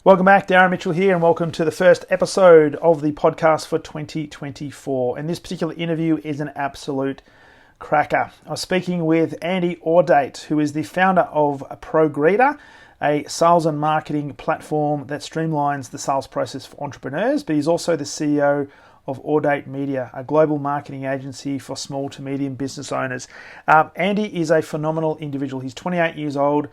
Welcome back, Darren Mitchell here, and welcome to the first episode of the podcast for 2024. And this particular interview is an absolute cracker. I was speaking with Andy Audate, who is the founder of ProGreeter, a sales and marketing platform that streamlines the sales process for entrepreneurs, but he's also the CEO of AudateMedia, a global marketing agency for small to medium business owners. Andy is a phenomenal individual. He's 28 years old.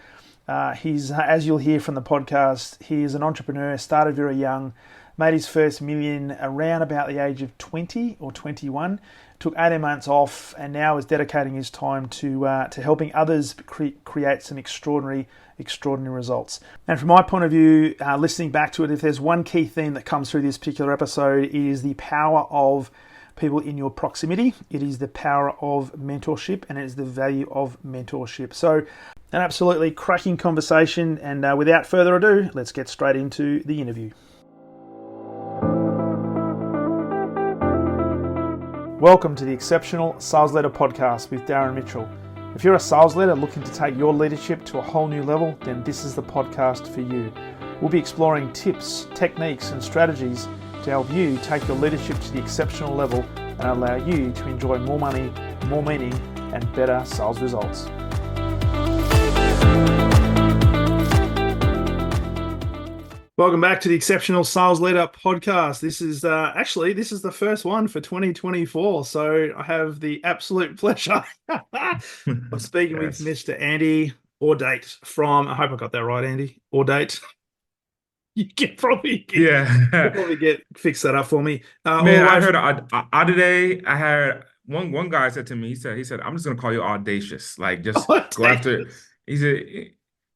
He's, as you'll hear from the podcast, he is an entrepreneur, started very young, made his first million around about the age of 20 or 21, took 18 months off, and now is dedicating his time to helping others create some extraordinary results. And from my point of view, listening back to it, if there's one key theme that comes through this particular episode, it is the power of people in your proximity. It is the power of mentorship, and it is the value of mentorship. So an absolutely cracking conversation, and without further ado, let's get straight into the interview. Welcome to the Exceptional Sales Leader Podcast with Darren Mitchell. If you're a sales leader looking to take your leadership to a whole new level, then this is the podcast for you. We'll be exploring tips, techniques, and strategies to help you take your leadership to the exceptional level and allow you to enjoy more money, more meaning, and better sales results. Welcome back to the Exceptional Sales Leader Podcast. This is the first one for 2024. So I have the absolute pleasure of speaking with Mr. Andy Audate from, I hope I got that right, Andy, Audate. You can probably get fix that up for me. Man, I heard Audate. I had one guy said to me, he said, I'm just gonna call you audacious. Like just go after. He said,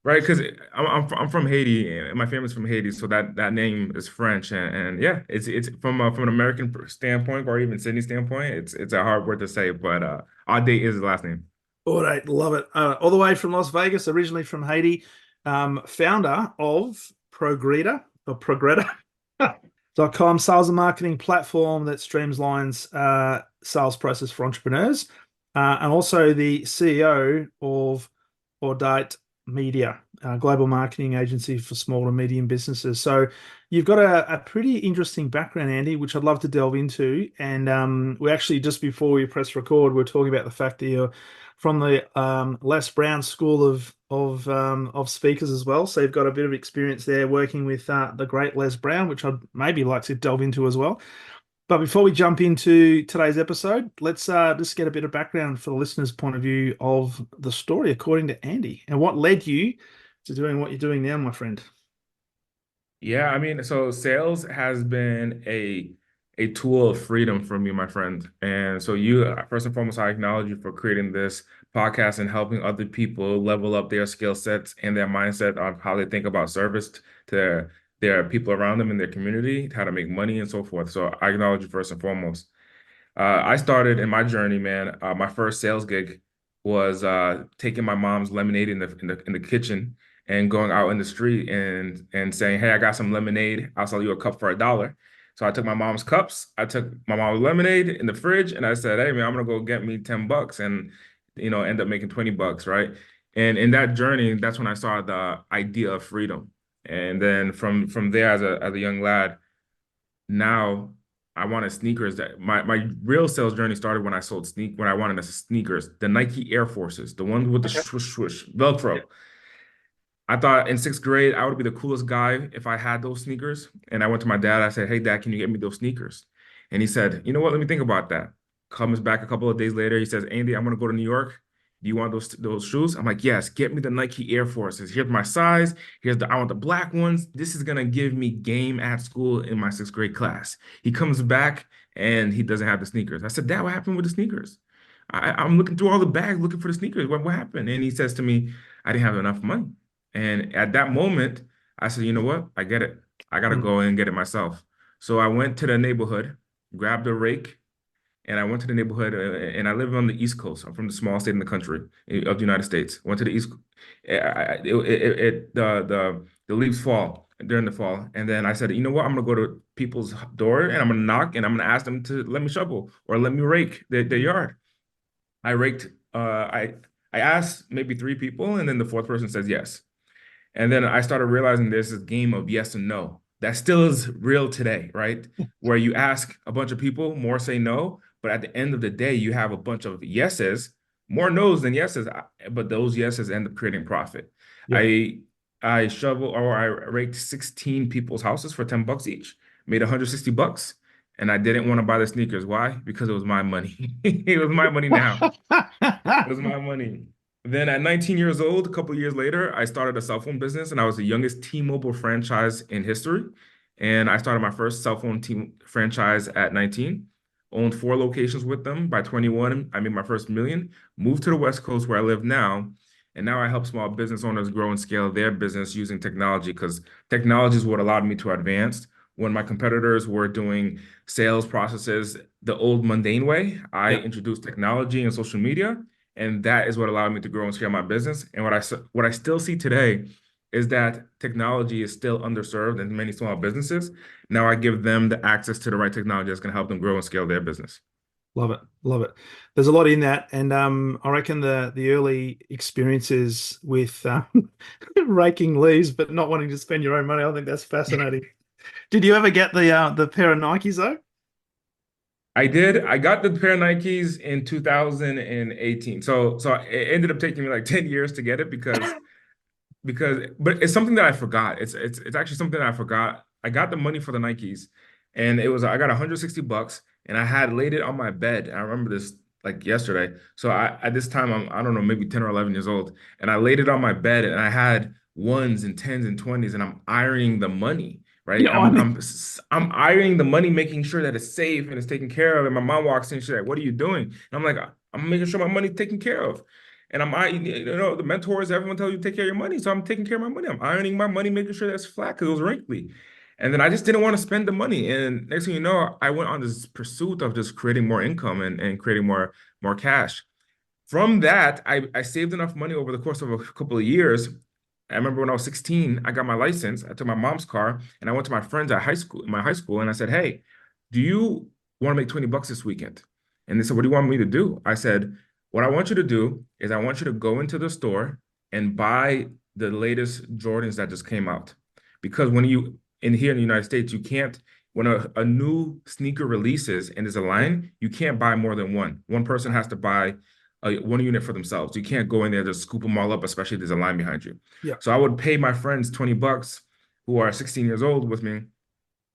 right, because I'm from Haiti, and my family's from Haiti, so that name is French, and yeah, it's from an American standpoint or even Sydney standpoint, it's a hard word to say, but Audate is the last name. Audate, love it. All the way from Las Vegas, originally from Haiti, founder of ProGreeter.com, sales and marketing platform that streamlines sales process for entrepreneurs, and also the CEO of AudateMedia, a global marketing agency for small and medium businesses. So you've got a pretty interesting background, Andy, which I'd love to delve into. And we actually, just before we press record, we're talking about the fact that you're from the Les Brown School of speakers as well. So you've got a bit of experience there working with the great Les Brown, which I'd maybe like to delve into as well. But before we jump into today's episode, let's just get a bit of background for the listener's point of view of the story, according to Andy, and what led you to doing what you're doing now, my friend. Yeah, I mean, so sales has been a tool of freedom for me, my friend. And so you, first and foremost, I acknowledge you for creating this podcast and helping other people level up their skill sets and their mindset on how they think about service to their people around them in their community, how to make money and so forth. So I acknowledge you first and foremost. I started in my journey, man. My first sales gig was taking my mom's lemonade in the kitchen and going out in the street and saying, "Hey, I got some lemonade. I'll sell you a cup for $1." So I took my mom's cups, I took my mom's lemonade in the fridge, and I said, "Hey, man, I'm gonna go get me $10," and end up making $20, right? And in that journey, that's when I saw the idea of freedom. And then from there, as a young lad, now I wanted sneakers. That my real sales journey started when I wanted sneakers, the Nike Air Forces, the ones with the swoosh swoosh Velcro. Yeah. I thought in 6th grade, I would be the coolest guy if I had those sneakers. And I went to my dad. I said, "Hey, Dad, can you get me those sneakers?" And he said, "You know what? Let me think about that." Comes back a couple of days later. He says, "Andy, I'm going to go to New York. Do you want those shoes?" I'm like, "Yes, get me the Nike Air Forces. Here's my size. I want the black ones. This is going to give me game at school in my 6th grade class." He comes back and he doesn't have the sneakers. I said, "Dad, what happened with the sneakers? I'm looking through all the bags looking for the sneakers. What happened?" And he says to me, "I didn't have enough money." And at that moment, I said, "You know what? I get it. I got to go and get it myself." So I went to the neighborhood, grabbed a rake, and I went to the neighborhood, and I live on the East Coast. I'm from the small state in the country of the United States. Went to the East. The leaves fall during the fall, and then I said, "You know what? I'm gonna go to people's door and I'm gonna knock and I'm gonna ask them to let me shovel or let me rake their yard." I raked. I asked maybe 3 people, and then the 4th person says yes. And then I started realizing there's this game of yes and no that still is real today, right? Where you ask a bunch of people, more say no, but at the end of the day, you have a bunch of yeses, more no's than yeses, but those yeses end up creating profit. Yeah. I I shovel or I raked 16 people's houses for 10 bucks each, made 160 bucks, and I didn't want to buy the sneakers. Why? Because it was my money. It was my money now. It was my money. Then at 19 years old, a couple of years later, I started a cell phone business and I was the youngest T-Mobile franchise in history. And I started my first cell phone team franchise at 19, owned 4 locations with them. By 21, I made my first million, moved to the West Coast where I live now. And now I help small business owners grow and scale their business using technology because technology is what allowed me to advance. When my competitors were doing sales processes the old mundane way, I Yeah. introduced technology and social media, and that is what allowed me to grow and scale my business. And what I still see today is that technology is still underserved in many small businesses. Now I give them the access to the right technology that's going to help them grow and scale their business. Love it. Love it. There's a lot in that. And I reckon the early experiences with raking leaves but not wanting to spend your own money, I think that's fascinating. Did you ever get the pair of Nikes though? I did. I got the pair of Nikes in 2018. So it ended up taking me like 10 years to get it because but it's something that I forgot. It's actually something that I forgot. I got the money for the Nikes and it was I got 160 bucks and I had laid it on my bed. I remember this like yesterday. So I at this time I don't know, maybe 10 or 11 years old. And I laid it on my bed and I had ones and tens and twenties and I'm ironing the money, right? Yeah, I mean, I'm ironing the money, making sure that it's safe and it's taken care of. And my mom walks in, she's like, "What are you doing?" And I'm like, "I'm making sure my money's taken care of." And the mentors, everyone tells you to take care of your money. So I'm taking care of my money. I'm ironing my money, making sure that's flat because it was wrinkly. And then I just didn't want to spend the money. And next thing you know, I went on this pursuit of just creating more income and creating more cash. From that, I saved enough money over the course of a couple of years. I remember when I was 16, I got my license. I took my mom's car and I went to my friends at my high school, and I said, "Hey, do you want to make 20 bucks this weekend?" And they said, "What do you want me to do?" I said, "What I want you to do is I want you to go into the store and buy the latest Jordans that just came out. Because when you in here in the United States, you can't when a new sneaker releases and there's a yeah, line, you can't buy more than one. One person has to buy one unit for themselves. You can't go in there just scoop them all up, especially if there's a line behind you. yeah. So I would pay my friends 20 bucks who are 16 years old with me,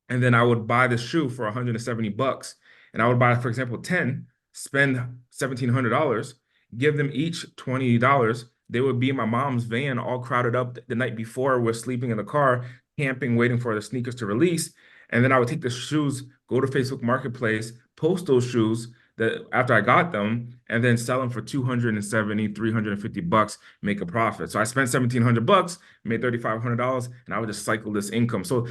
and then I would buy the shoe for 170 bucks. And I would buy, for example, 10, spend $1,700, give them each $20. They would be in my mom's van, all crowded up the night before. We're sleeping in the car, camping, waiting for the sneakers to release. And then I would take the shoes, go to Facebook Marketplace, post those shoes that after I got them, and then sell them for 270, 350 bucks, make a profit. So I spent 1,700 bucks, made $3,500, and I would just cycle this income. So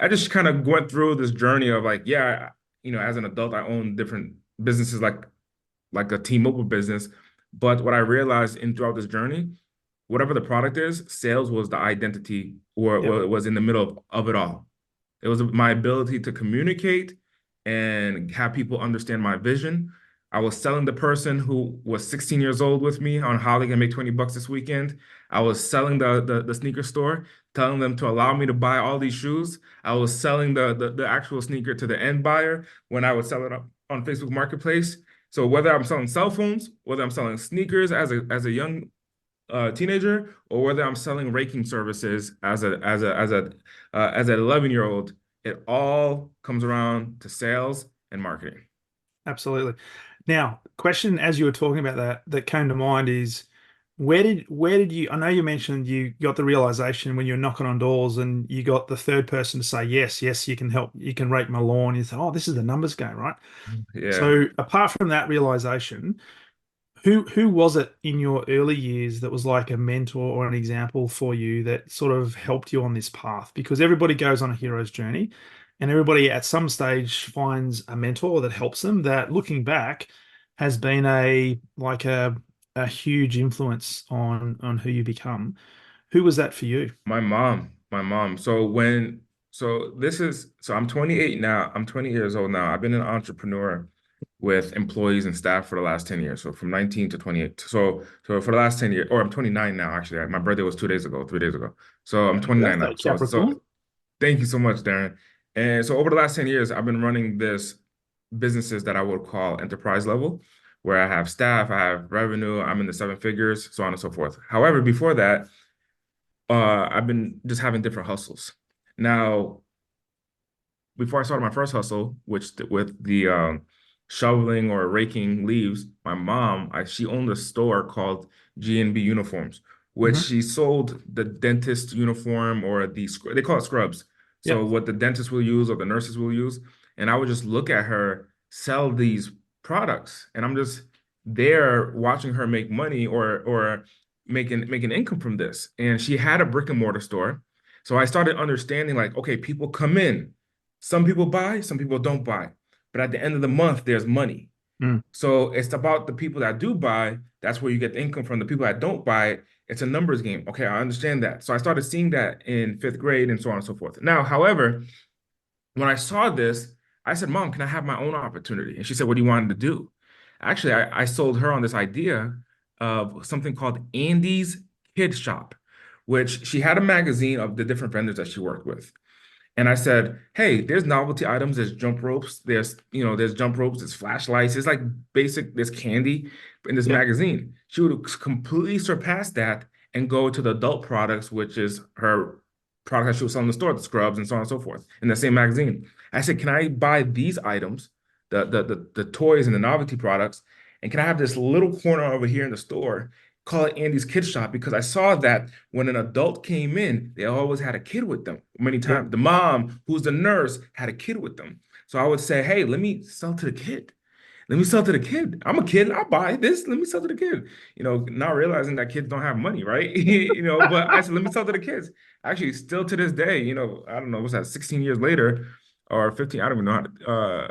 I just kind of went through this journey of like, yeah, as an adult, I own different businesses like a T-Mobile business. But what I realized in throughout this journey, whatever the product is, sales was the identity Yeah. or was in the middle of it all. It was my ability to communicate and have people understand my vision. I was selling the person who was 16 years old with me on how they can make 20 bucks this weekend. I was selling the sneaker store, telling them to allow me to buy all these shoes. I was selling the actual sneaker to the end buyer when I would sell it up on Facebook Marketplace. So whether I'm selling cell phones, whether I'm selling sneakers as a young teenager, or whether I'm selling raking services as an 11-year-old, it all comes around to sales and marketing. Absolutely. Now, question as you were talking about that came to mind is where did you I know you mentioned you got the realization when you were knocking on doors and you got the third person to say yes, yes, you can help, you can rake my lawn. You thought, oh, this is the numbers game, right? Yeah. So apart from that realization, who was it in your early years that was like a mentor or an example for you that sort of helped you on this path? Because everybody goes on a hero's journey, and everybody at some stage finds a mentor that helps them that looking back has been a huge influence on who you become. Who was that for you? My mom. So I'm 28 now. I'm 20 years old now. I've been an entrepreneur with employees and staff for the last 10 years. So from 19 to 28. So for the last 10 years, or I'm 29 now, actually. My birthday was 2 days ago, 3 days ago. So I'm Happy 29 birthday, now. So Capricorn. thank you so much, Darren. And so over the last 10 years, I've been running this businesses that I would call enterprise level, where I have staff, I have revenue, I'm in the seven figures, so on and so forth. However, before that, I've been just having different hustles. Now, before I started my first hustle, which with the shoveling or raking leaves, my mom, she owned a store called G&B Uniforms, which Hmm. she sold the dentist uniform or they call it scrubs. So Yep. what the dentists will use or the nurses will use. And I would just look at her sell these products, and I'm just there watching her make money or making income from this. And she had a brick and mortar store. So I started understanding like, okay, people come in. Some people buy, some people don't buy. But at the end of the month, there's money. Mm. So it's about the people that do buy. That's where you get the income from. The people that don't buy, it's a numbers game. Okay, I understand that. So I started seeing that in fifth grade and so on and so forth. Now, however, when I saw this, I said, Mom, can I have my own opportunity? And she said, What do you want to do? Actually, I sold her on this idea of something called Andy's Kid Shop, which she had a magazine of the different vendors that she worked with. And I said, hey, there's novelty items, there's jump ropes, there's jump ropes, there's flashlights, there's like there's candy in this Yep. magazine. She would completely surpass that and go to the adult products, which is her product that she was selling in the store, the scrubs and so on and so forth, in the same magazine. I said, can I buy these items, the toys and the novelty products, and can I have this little corner over here in the store, call it Andy's Kid Shop? Because I saw that when an adult came in, they always had a kid with them. Many Yep. times, the mom, who's the nurse, had a kid with them. So I would say, hey, let me sell to the kid. Let me sell to the kid. I'm a kid. I'll buy this. Let me sell to the kid. Not realizing that kids don't have money, right? But I said, let me sell to the kids. Actually, still to this day, I don't know, what's that, 16 years later or 15? I don't even know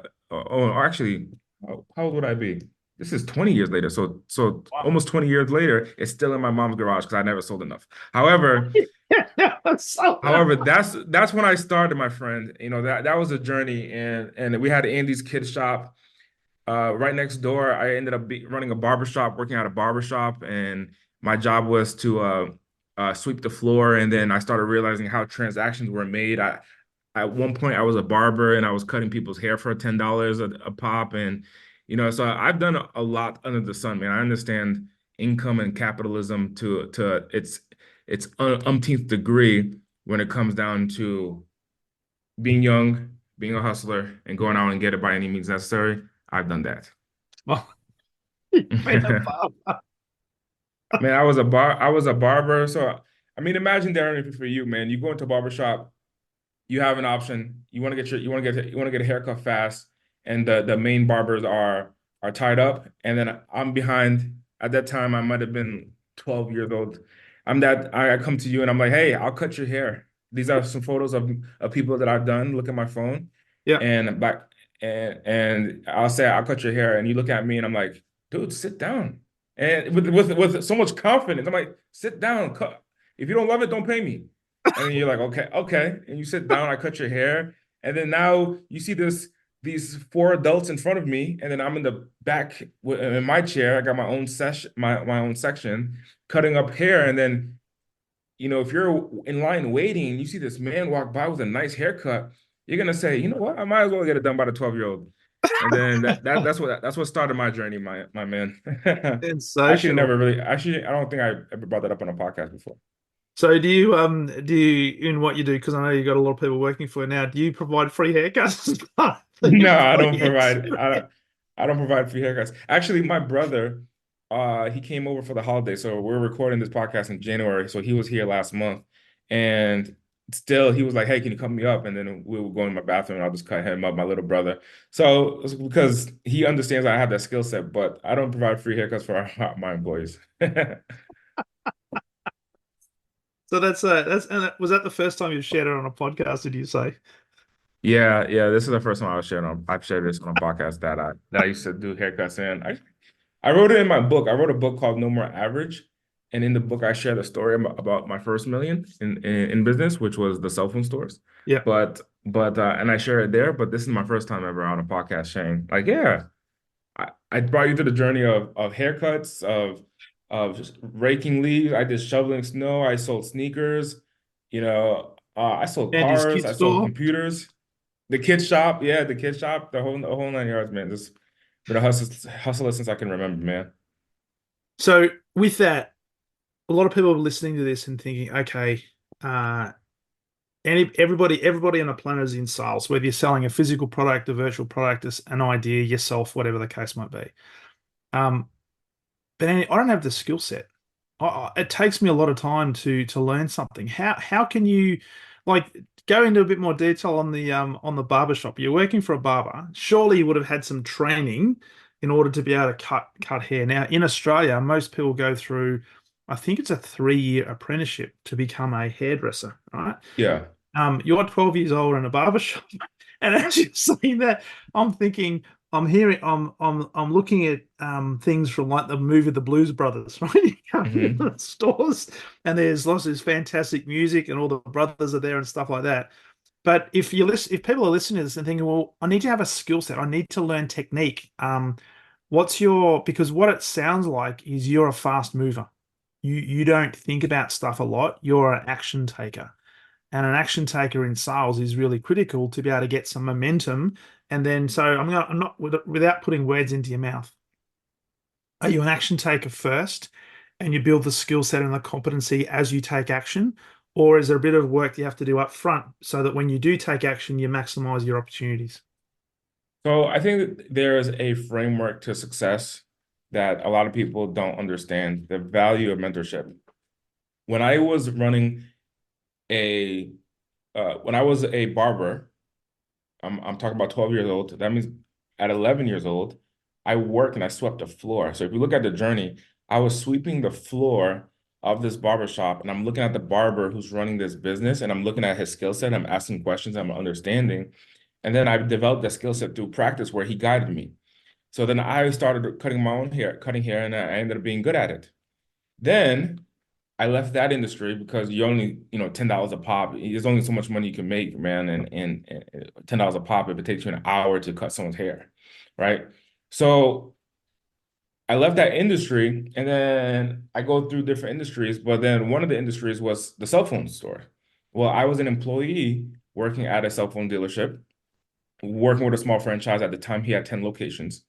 actually, how old would I be? This is 20 years later. So Wow. almost 20 years later, it's still in my mom's garage because I never sold enough. However, So, However, that's when I started, my friend. That was a journey, and we had Andy's Kid Shop right next door. I ended up running a barbershop, working at a barbershop, and my job was to sweep the floor. And then I started realizing how transactions were made. At one point, I was a barber and I was cutting people's hair for $10 a pop, and so I've done a lot under the sun, man. I understand income and capitalism to its umpteenth degree when it comes down to being young, being a hustler, and going out and get it by any means necessary. I've done that. well, you've been a barber. Man, I was a barber. So I mean, imagine Darren, for you, man. You go into a barber shop, you have an option. You want to get a haircut fast, and the main barbers are tied up, and then I'm behind. At that time, I might have been 12 years old. I come to you and I'm like, hey, I'll cut your hair. These are some photos of people that I've done. Look at my phone, Yeah. and back and I'll say I'll cut your hair, and you look at me and I'm like, dude, sit down. And with so much confidence, I'm like, sit down, cut. If you don't love it, don't pay me. And then you're like, okay, okay. And you sit down, I cut your hair. And then now you see these four adults in front of me. And then I'm in the back in my chair. I got my own session, my own section, cutting up hair. And then, if you're in line waiting and you see this man walk by with a nice haircut, you're gonna say, you know what? I might as well get it done by the 12-year-old. And then that's what started my journey, my man. Sensational. Actually, I don't think I ever brought that up on a podcast before. So do you in what you do, because I know you've got a lot of people working for you now, do you provide free haircuts as part of the No, employee experience? I don't provide free haircuts. Actually, my brother, he came over for the holiday. So we're recording this podcast in January. So he was here last month. And still he was like, hey, can you cut me up? And then we would go in my bathroom and I'll just cut him up, my little brother. So it's because he understands I have that skill set, but I don't provide free haircuts for my employees. So that's and was that the first time you shared it on a podcast, did you say? Yeah, yeah. This is the first time I've shared this on a podcast that I used to do haircuts in. I wrote it in my book. I wrote a book called No More Average. And in the book, I share the story about my first million in business, which was the cell phone stores. Yeah. And I share it there. But this is my first time ever on a podcast sharing. Like, yeah. I brought you through the journey of haircuts, of just raking leaves. I did shoveling snow. I sold sneakers. I sold Andy's cars. kit I sold store. computers. The kid shop, yeah, the kid shop, the whole 9 yards, man. Just been a hustler since I can remember, man. So with that, a lot of people are listening to this and thinking, okay, uh, everybody on the planet is in sales, whether you're selling a physical product, a virtual product, an idea, yourself, whatever the case might be. Um, but Andy, I don't have the skill set. It takes me a lot of time to learn something. How can you like go into a bit more detail on the barber shop? You're working for a barber. Surely you would have had some training in order to be able to cut hair. Now in Australia, most people go through, I think it's a 3-year apprenticeship to become a hairdresser, right? Yeah. You're 12 years old in a barber shop, and as you're saying that, I'm thinking, I'm looking at things from like the movie The Blues Brothers, right? You go into Hmm. the stores, and there's lots of this fantastic music, and all the brothers are there and stuff like that. But if people are listening to this and thinking, well, I need to have a skill set, I need to learn technique. Because what it sounds like is you're a fast mover. You don't think about stuff a lot. You're an action taker. And an action taker in sales is really critical to be able to get some momentum. And then, so I'm not, without putting words into your mouth. Are you an action taker first and you build the skill set and the competency as you take action? Or is there a bit of work you have to do up front so that when you do take action, you maximize your opportunities? So I think that there's a framework to success that a lot of people don't understand, the value of mentorship. When I was running a when I was a barber, I'm talking about 12 years old. That means at 11 years old, I worked and I swept the floor. So if you look at the journey, I was sweeping the floor of this barber shop, and I'm looking at the barber who's running this business, and I'm looking at his skill set. I'm asking questions, I'm understanding. And then I developed that skill set through practice where he guided me. So then I started cutting my own hair, cutting hair, and I ended up being good at it. Then I left that industry because you only, $10 a pop. There's only so much money you can make, man, and $10 a pop if it takes you an hour to cut someone's hair, right? So I left that industry, and then I go through different industries, but then one of the industries was the cell phone store. Well, I was an employee working at a cell phone dealership, working with a small franchise. At the time, he had 10 locations.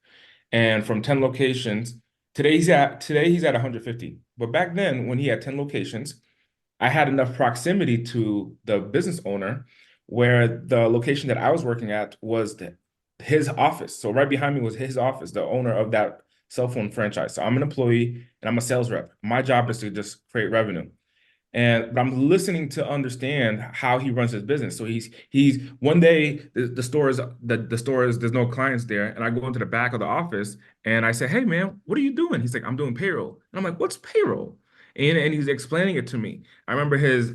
And from 10 locations, today he's at 150. But back then, when he had 10 locations, I had enough proximity to the business owner where the location that I was working at was his office. So right behind me was his office, the owner of that cell phone franchise. So I'm an employee and I'm a sales rep. My job is to just create revenue. But I'm listening to understand how he runs his business. So he's one day the store is there's no clients there, and I go into the back of the office and I say, "Hey man, what are you doing?" He's like, "I'm doing payroll," and I'm like, "What's payroll?" And he's explaining it to me. I remember his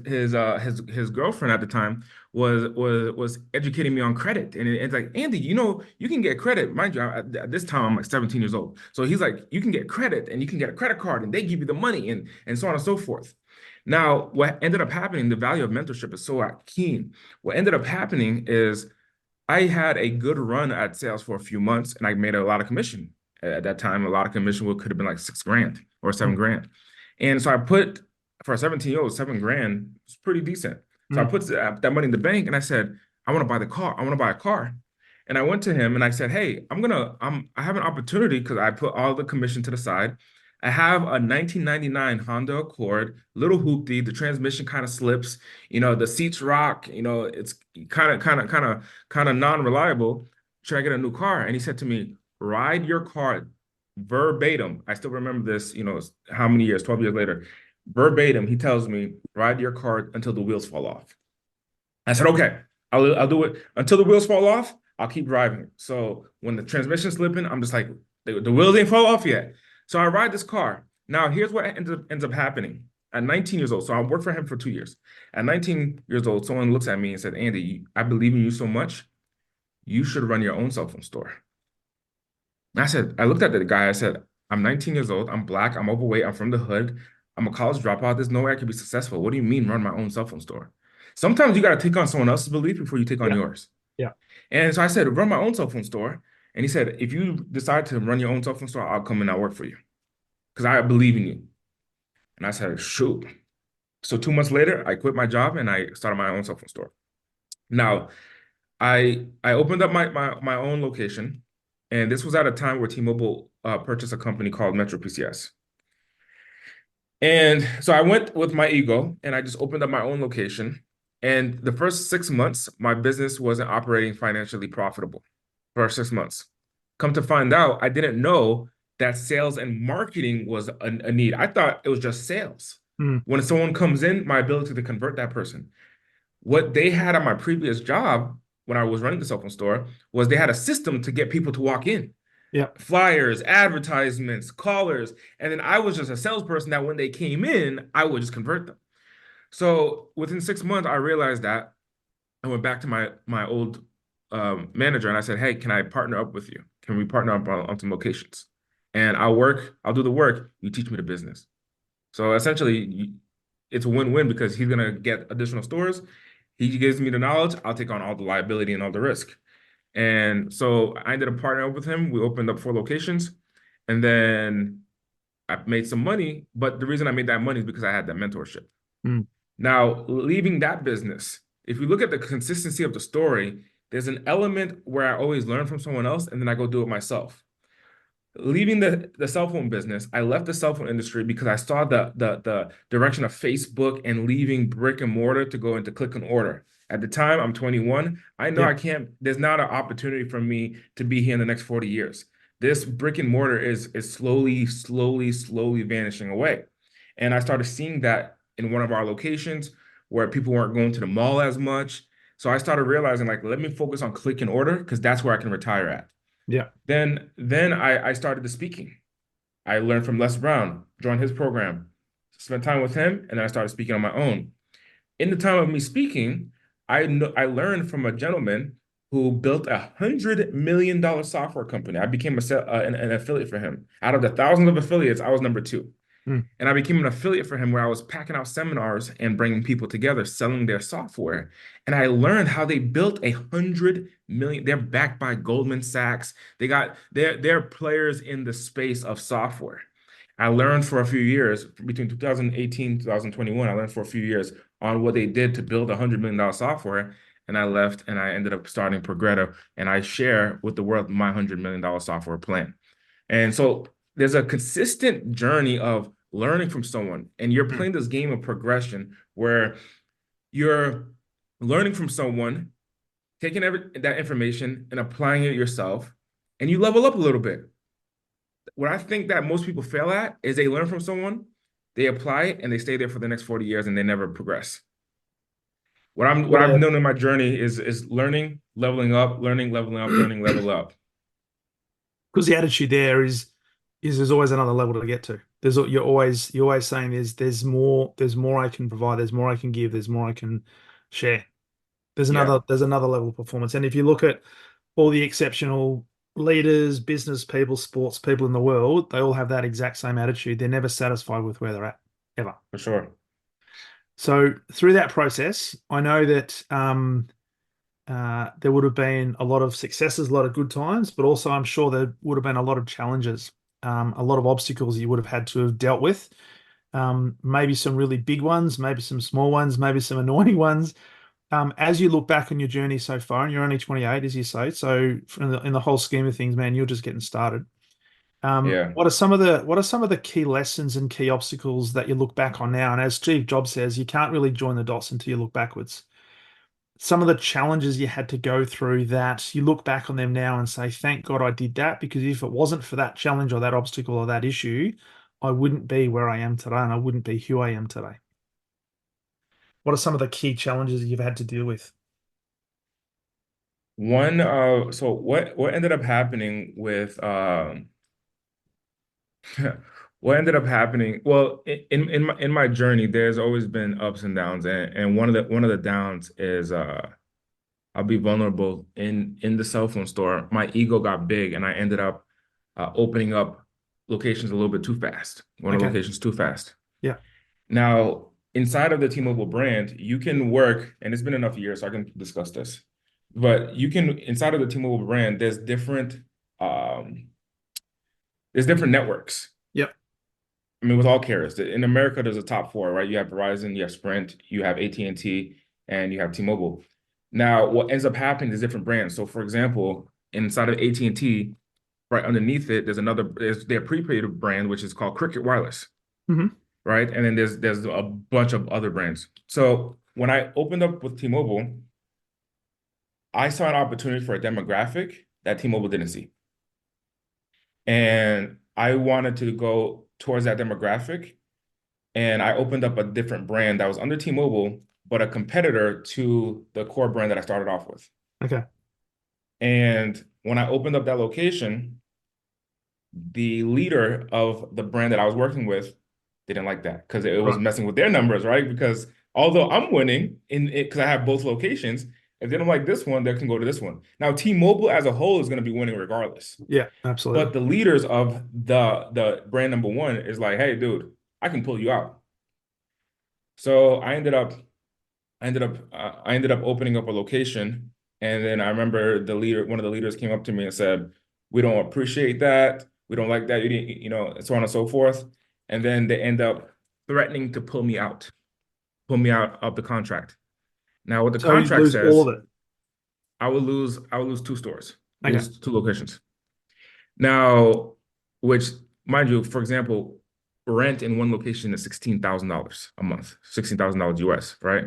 girlfriend at the time was educating me on credit, and it's like, Andy, you can get credit, mind you. At this time I'm like 17 years old, so he's like, you can get credit and you can get a credit card, and they give you the money and so on and so forth. Now, what ended up happening, the value of mentorship is so keen. What ended up happening is I had a good run at sales for a few months and I made a lot of commission. At that time, a lot of commission could have been like 6 grand or Mm, 7 grand. And so I put, for a 17-year-old, 7 grand was pretty decent. So I mm, put that money in the bank and I said, I want to buy the car. I want to buy a car. And I went to him and I said, hey, I have an opportunity because I put all the commission to the side. I have a 1999 Honda Accord, little hoopty. The transmission kind of slips, the seats rock, it's kind of non-reliable. Should I get a new car? And he said to me, ride your car verbatim. I still remember this, how many years, 12 years later. Verbatim, he tells me, ride your car until the wheels fall off. I said, okay, I'll do it until the wheels fall off. I'll keep driving. So when the transmission's slipping, I'm just like, the wheels ain't fall off yet. So I ride this car. Now, here's what ends up happening. At 19 years old, so I worked for him for 2 years. At 19 years old, someone looks at me and said, Andy, I believe in you so much, you should run your own cell phone store. And I looked at the guy, I said, I'm 19 years old, I'm black, I'm overweight, I'm from the hood, I'm a college dropout. There's no way I could be successful. What do you mean run my own cell phone store? Sometimes you got to take on someone else's belief before you take on yeah, yours. yeah. And so I said, run my own cell phone store. And he said, if you decide to run your own cell phone store, I'll come and I'll work for you because I believe in you. And I said, shoot. So 2 months later, I quit my job and I started my own cell phone store. Now, I opened up my own location, and this was at a time where T-Mobile purchased a company called Metro PCS. And so I went with my ego and I just opened up my own location. And the first 6 months, my business wasn't operating financially profitable. For 6 months. Come to find out, I didn't know that sales and marketing was a need. I thought it was just sales. Mm. When someone comes in, my ability to convert that person. What they had on my previous job when I was running the cell phone store was they had a system to get people to walk in. Yeah. Flyers, advertisements, callers, and then I was just a salesperson that when they came in, I would just convert them. So within 6 months, I realized that I went back to my old manager and I said, "Hey, can I partner up with you? Can we partner up on some locations? And I'll do the work. You teach me the business." So essentially, it's a win-win because he's gonna get additional stores. He gives me the knowledge. I'll take on all the liability and all the risk. And so I ended up partnering up with him. We opened up 4 locations, and then I made some money. But the reason I made that money is because I had that mentorship. Mm. Now, leaving that business, if you look at the consistency of the story, there's an element where I always learn from someone else and then I go do it myself. Leaving the cell phone business, I left the cell phone industry because I saw the direction of Facebook and leaving brick and mortar to go into click and order. At the time, I'm 21. I know Yeah. I can't, there's not an opportunity for me to be here in the next 40 years. This brick and mortar is slowly vanishing away. And I started seeing that in one of our locations where people weren't going to the mall as much. So I started realizing, like, let me focus on click and order because that's where I can retire at. Yeah. Then I started the speaking. I learned from Les Brown, joined his program, spent time with him, and then I started speaking on my own. In the time of me speaking, I learned from a gentleman who built $100 million software company. I became an affiliate for him. Out of the thousands of affiliates, I was number two. Mm. And I became an affiliate for him where I was packing out seminars and bringing people together, selling their software. And I learned how they built 100 million. They're backed by Goldman Sachs. They're players in the space of software. I learned for a few years between 2018 and 2021. I learned for a few years on what they did to build $100 million software. And I left and I ended up starting Progredo. And I share with the world my $100 million software plan. And so there's a consistent journey of learning from someone, and you're Mm. playing this game of progression where you're learning from someone, taking that information and applying it yourself, and you level up a little bit. What I think that most people fail at is they learn from someone, they apply it, and they stay there for the next 40 years and they never progress. What I've Yeah. known in my journey is learning, leveling up, learning, leveling up, learning, level up. Because the attitude there is there's always another level to get to. You're always saying there's more I can provide, there's more I can give, there's more I can share. There's Yeah, another level of performance. And if you look at all the exceptional leaders, business people, sports people in the world, they all have that exact same attitude. They're never satisfied with where they're at, ever. for sure. So through that process, I know that there would have been a lot of successes, a lot of good times, but also I'm sure there would have been a lot of challenges, a lot of obstacles you would have had to have dealt with. Maybe some really big ones, maybe some small ones, maybe some annoying ones. As you look back on your journey so far, and you're only 28, as you say, so in the whole scheme of things, man, you're just getting started. Yeah. What are some of the key lessons and key obstacles that you look back on now? And as Steve Jobs says, you can't really join the dots until you look backwards. Some of the challenges you had to go through that you look back on them now and say, thank God I did that, because if it wasn't for that challenge or that obstacle or that issue, I wouldn't be where I am today and I wouldn't be who I am today. What are some of the key challenges you've had to deal with? So what ended up happening with what ended up happening, well, in my journey, there's always been ups and downs, and one of the downs is I'll be vulnerable in the cell phone store. My ego got big, and I ended up opening up locations a little bit too fast. One of the Okay. locations too fast. Yeah. Now, inside of the T-Mobile brand, you can work, and it's been enough years so I can discuss this. But you can inside of the T-Mobile brand, there's different um, there's different networks. Yep. I mean, with all carriers in America, there's a top four, right? You have Verizon, you have Sprint, you have AT&T, and you have T-Mobile. Now, what ends up happening is different brands. So, for example, inside of AT&T, right underneath it, there's their prepaid brand, which is called Cricket Wireless, Hmm. right? And then there's a bunch of other brands. So when I opened up with T-Mobile, I saw an opportunity for a demographic that T-Mobile didn't see. And I wanted to go towards that demographic. And I opened up a different brand that was under T-Mobile, but a competitor to the core brand that I started off with. Okay. And when I opened up that location, the leader of the brand that I was working with didn't like that because it was Right. messing with their numbers, right? Because although I'm winning in it because I have both locations, if they don't like this one, they can go to this one. Now, T-Mobile as a whole is going to be winning regardless. Yeah, absolutely. But the leaders of the brand number one is like, hey, dude, I can pull you out. So I ended up opening up a location, and then I remember one of the leaders came up to me and said, "We don't appreciate that. We don't like that. You didn't, so on and so forth." And then they end up threatening to pull me out of the contract. Now, what the So you contract lose all says, of it. I would lose two stores, Okay. lose two locations. Now, which, mind you, for example, rent in one location is $16,000 a month, $16,000 US, right?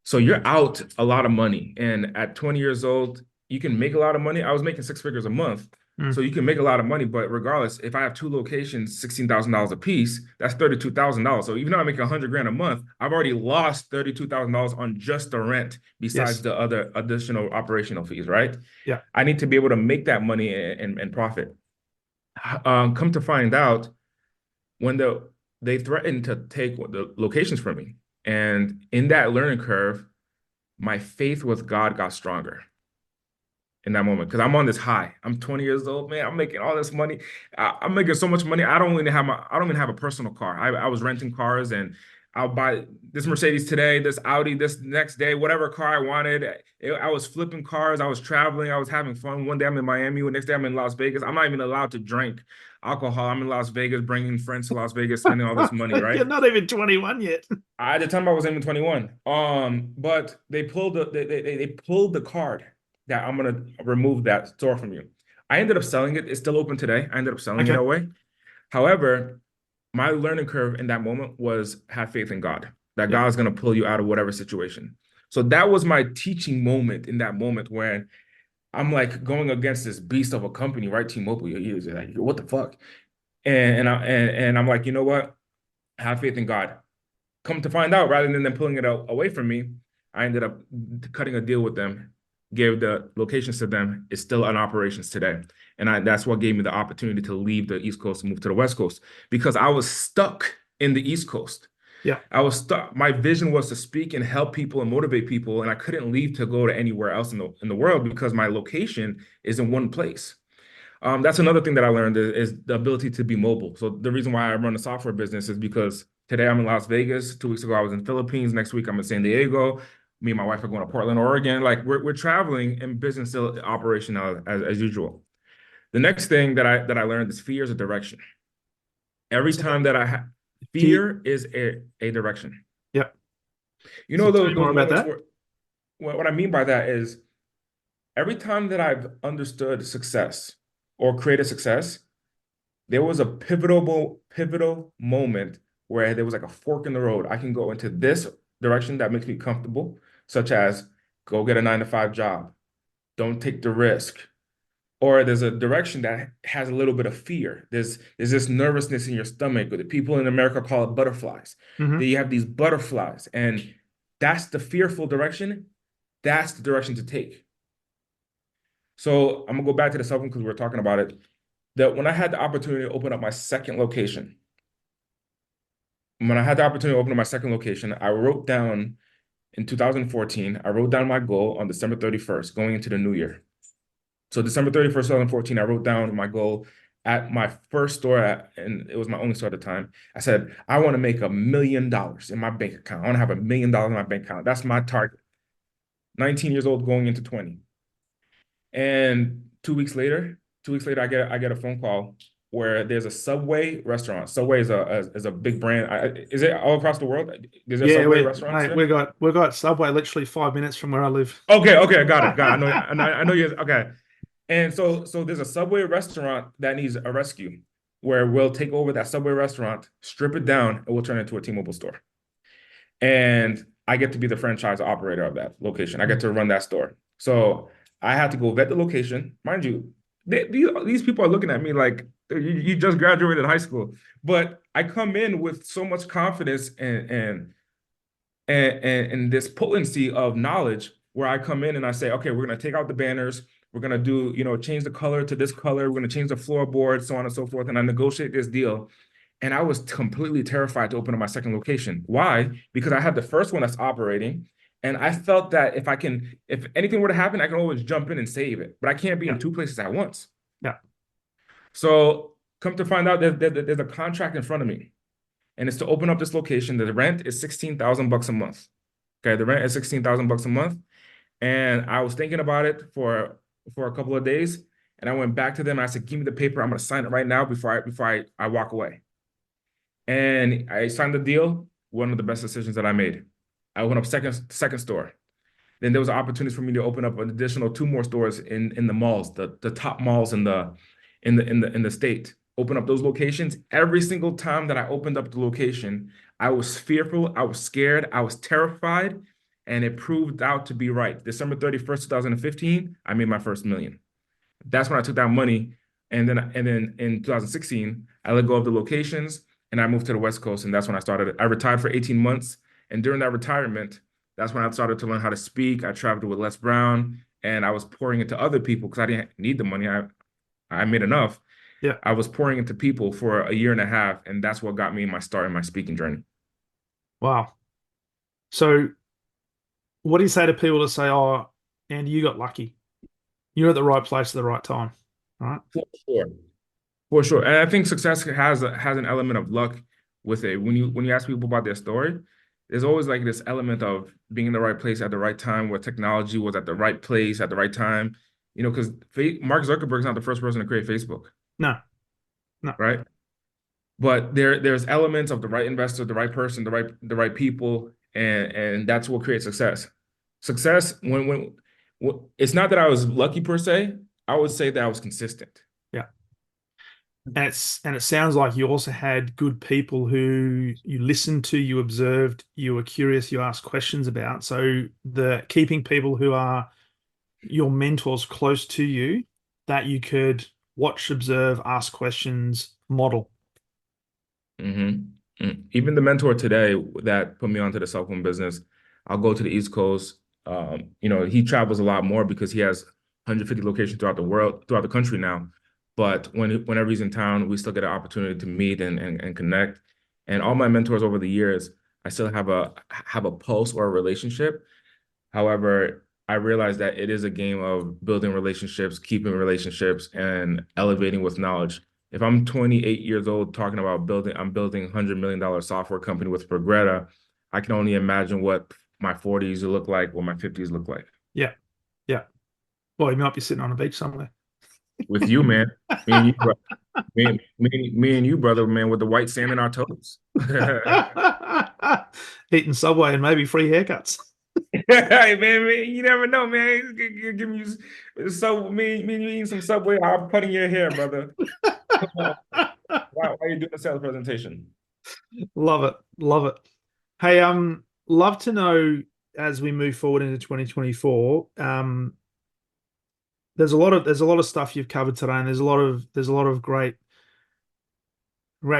So you're out a lot of money. And at 20 years old, you can make a lot of money. I was making six figures a month. So Mm. you can make a lot of money, but regardless, if I have two locations, $16,000 a piece, that's $32,000. So even though I make 100 grand a month, I've already lost $32,000 on just the rent, besides Yes. the other additional operational fees, right? Yeah. I need to be able to make that money and profit. Come to find out, when they threatened to take the locations from me, and in that learning curve, my faith with God got stronger in that moment because I'm on this high. I'm 20 years old, man. I'm making all this money. I'm making so much money. I don't even have a personal car. I was renting cars, and I'll buy this Mercedes today, this Audi this next day, whatever car I wanted. I was flipping cars. I was traveling. I was having fun. One day I'm in Miami. The next day I'm in Las Vegas. I'm not even allowed to drink alcohol. I'm in Las Vegas, bringing friends to Las Vegas, spending all this money, You're right? not even 21 yet. At the time I was even 21. But they pulled the card that I'm gonna remove that store from you. I ended up selling it. It's still open today. I ended up selling it Okay. away. However, my learning curve in that moment was have faith in God, that Yeah. God's gonna pull you out of whatever situation. So that was my teaching moment in that moment when I'm like going against this beast of a company, right? T-Mobile. You're like, what the fuck? And I'm like, you know what? Have faith in God. Come to find out, rather than them pulling it away from me, I ended up cutting a deal with them, gave the locations to them. It's still in operations today. And that's what gave me the opportunity to leave the East Coast and move to the West Coast because I was stuck in the East Coast. Yeah. I was stuck. My vision was to speak and help people and motivate people, and I couldn't leave to go to anywhere else in the world because my location is in one place. That's another thing that I learned is the ability to be mobile. So the reason why I run a software business is because today I'm in Las Vegas. 2 weeks ago I was in Philippines. Next week I'm in San Diego. Me and my wife are going to Portland, Oregon. Like we're traveling and business still operational as usual. The next thing that I learned is fear is a direction. Every So time that I have fear. fear is a direction. Yeah. You So know tell me more those about moments that. where what I mean by that is every time that I've understood success or created success, there was a pivotal moment where there was like a fork in the road. I can go into this direction that makes me comfortable, such as go get a 9 to 5 job, don't take the risk. Or there's a direction that has a little bit of fear. There's this nervousness in your stomach, or the people in America call it butterflies. That Hmm. you have these butterflies, and that's the fearful direction. That's the direction to take. So I'm gonna go back to the cell phone because we were talking about it. That when I had the opportunity to open up my second location, when I had the opportunity to open up my second location, I wrote down in 2014, I wrote down my goal on December 31st, going into the new year. So December 31st, 2014, I wrote down my goal at my first store, and it was my only store at the time. I said, I want to make $1 million in my bank account. I want to have $1 million in my bank account. That's my target. 19 years old going into 20. And 2 weeks later, 2 weeks later, I get a phone call where there's a Subway restaurant. Subway is a big brand. Is it all across the world? Is there Yeah, Subway restaurants mate, here? we got Subway literally 5 minutes from where I live. Okay, okay, got it, got it. I know you. Okay, and so there's a Subway restaurant that needs a rescue, where we'll take over that Subway restaurant, strip it down, and we'll turn it into a T-Mobile store. And I get to be the franchise operator of that location. I get to run that store. So I had to go vet the location. Mind you, these people are looking at me like you just graduated high school. But I come in with so much confidence and this potency of knowledge where I come in and I say, okay, we're going to take out the banners. We're going to do, change the color to this color. We're going to change the floorboard, so on and so forth. And I negotiate this deal. And I was completely terrified to open up my second location. Why? Because I had the first one that's operating. And I felt that if anything were to happen, I can always jump in and save it. But I can't be Yeah. in two places at once. Yeah. So come to find out that there's a contract in front of me. And it's to open up this location. The rent is $16,000 a month. Okay, the rent is $16,000 a month. And I was thinking about it for a couple of days. And I went back to them and I said, give me the paper. I'm going to sign it right now before I walk away. And I signed the deal. One of the best decisions that I made. I opened up second store. Then there was an opportunity for me to open up an additional 2 more stores in the malls, the top malls in the state. Open up those locations. Every single time that I opened up the location, I was fearful, I was scared, I was terrified, and it proved out to be right. December 31st, 2015, I made my first million. That's when I took that money. And then in 2016, I let go of the locations and I moved to the West Coast. And that's when I retired for 18 months. And during that retirement, that's when I started to learn how to speak. I traveled with Les Brown and I was pouring into other people because I didn't need the money. I made enough. Yeah. I was pouring into people for a year and a half. And that's what got me my start in my speaking journey. Wow. So what do you say to people that say, oh, Andy, you got lucky. You're at the right place at the right time, right? For sure. For sure. And I think success has an element of luck with it. When you ask people about their story, there's always like this element of being in the right place at the right time, where technology was at the right place at the right time. Because Mark Zuckerberg's not the first person to create Facebook, No, no. right? But there's elements of the right investor, the right person, the right people, and that's what creates success. Success when it's not that I was lucky per se, I would say that I was consistent. Yeah. And it sounds like you also had good people who you listened to, you observed, you were curious, you asked questions about. So the keeping people who are your mentors close to you that you could watch, observe, ask questions, model. Even the mentor today that put me onto the cell phone business, I'll go to the East Coast. He travels a lot more because he has 150 locations throughout the world, throughout the country now. But whenever he's in town, we still get an opportunity to meet and connect. And all my mentors over the years, I still have a pulse or a relationship. However, I realize that it is a game of building relationships, keeping relationships, and elevating with knowledge. If I'm 28 years old talking about I'm building $100 million software company with Progretta, I can only imagine what my 40s will look like, what my 50s look like. Yeah. Yeah. Well, you might be sitting on a beach somewhere. With you, man. Me and you, me and you, brother, man, with the white sand in our toes. Eating Subway and maybe free haircuts. Hey, man, you never know, man. Give me me and you eating some Subway. I'm cutting your hair, brother. Come on. Why are you doing a sales presentation? Love it. Love it. Hey, love to know as we move forward into 2024. There's a lot of stuff you've covered today, and there's a lot of great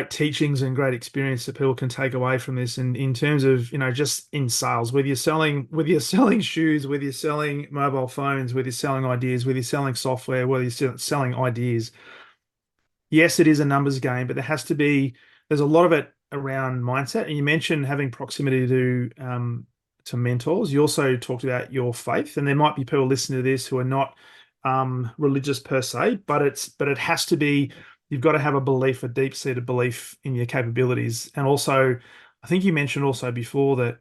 teachings and great experience that people can take away from this. And in terms of, just in sales, whether you're selling shoes, whether you're selling mobile phones, whether you're selling ideas, whether you're selling software, whether you're selling ideas, yes, it is a numbers game, but there's a lot of it around mindset. And you mentioned having proximity to mentors. You also talked about your faith, and there might be people listening to this who are not religious per se, but it has to be. You've got to have a deep-seated belief in your capabilities. And also, I think you mentioned also before that,